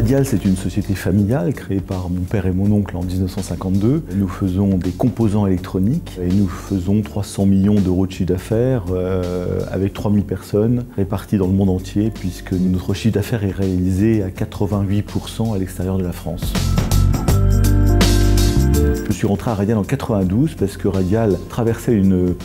Radial, c'est une société familiale créée par mon père et mon oncle en 1952. Nous faisons des composants électroniques et nous faisons 300 millions d'euros de chiffre d'affaires avec 3000 personnes réparties dans le monde entier puisque notre chiffre d'affaires est réalisé à 88% à l'extérieur de la France. Je suis rentré à Radial en 92 parce que Radial traversait une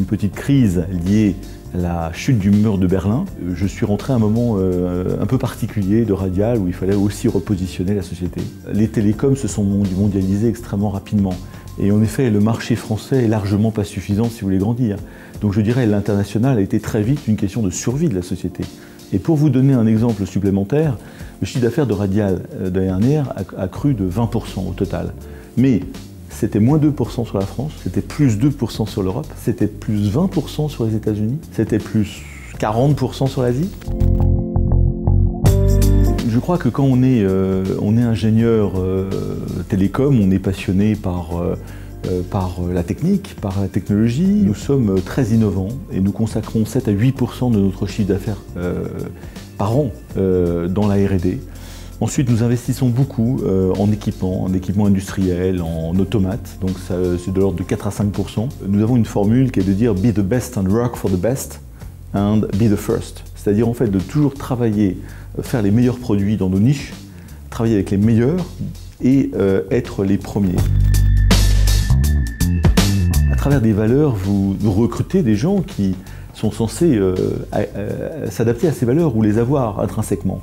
petite crise liée à la chute du mur de Berlin. Je suis rentré à un moment un peu particulier de Radial où il fallait aussi repositionner la société. Les télécoms se sont mondialisés extrêmement rapidement. Et en effet, le marché français est largement pas suffisant si vous voulez grandir. Donc je dirais que l'international a été très vite une question de survie de la société. Et pour vous donner un exemple supplémentaire, le chiffre d'affaires de Radial de l'année dernière a cru de 20% au total. Mais c'était moins 2% sur la France, c'était plus 2% sur l'Europe, c'était plus 20% sur les États-Unis, c'était plus 40% sur l'Asie. Je crois que quand on est ingénieur télécom, on est passionné par la technique, par la technologie. Nous sommes très innovants et nous consacrons 7 à 8% de notre chiffre d'affaires par an dans la R&D. Ensuite, nous investissons beaucoup en équipement industriel, en automates, donc c'est de l'ordre de 4 à 5%. Nous avons une formule qui est de dire « be the best and work for the best and be the first ». C'est-à-dire en fait de toujours travailler, faire les meilleurs produits dans nos niches, travailler avec les meilleurs et être les premiers. À travers des valeurs, vous recrutez des gens qui sont censés s'adapter à ces valeurs ou les avoir intrinsèquement.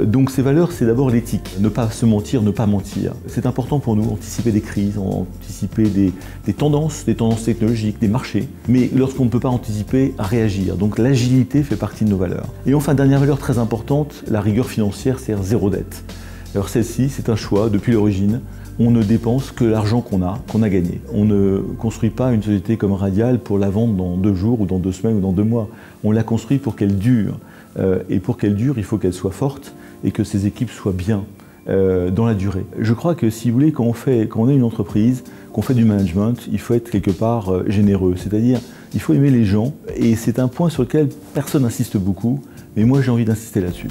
Donc ces valeurs, c'est d'abord l'éthique. Ne pas se mentir, ne pas mentir. C'est important pour nous, anticiper des crises, anticiper des tendances technologiques, des marchés. Mais lorsqu'on ne peut pas anticiper, réagir. Donc l'agilité fait partie de nos valeurs. Et enfin, dernière valeur très importante, la rigueur financière, c'est-à-dire zéro dette. Alors celle-ci, c'est un choix depuis l'origine. On ne dépense que l'argent qu'on a gagné. On ne construit pas une société comme Radial pour la vendre dans 2 jours ou dans 2 semaines ou dans 2 mois. On la construit pour qu'elle dure. Et pour qu'elle dure, il faut qu'elle soit forte et que ses équipes soient bien dans la durée. Je crois que si vous voulez, quand on est une entreprise, qu'on fait du management, il faut être quelque part généreux. C'est-à-dire, il faut aimer les gens et c'est un point sur lequel personne n'insiste beaucoup, mais moi j'ai envie d'insister là-dessus.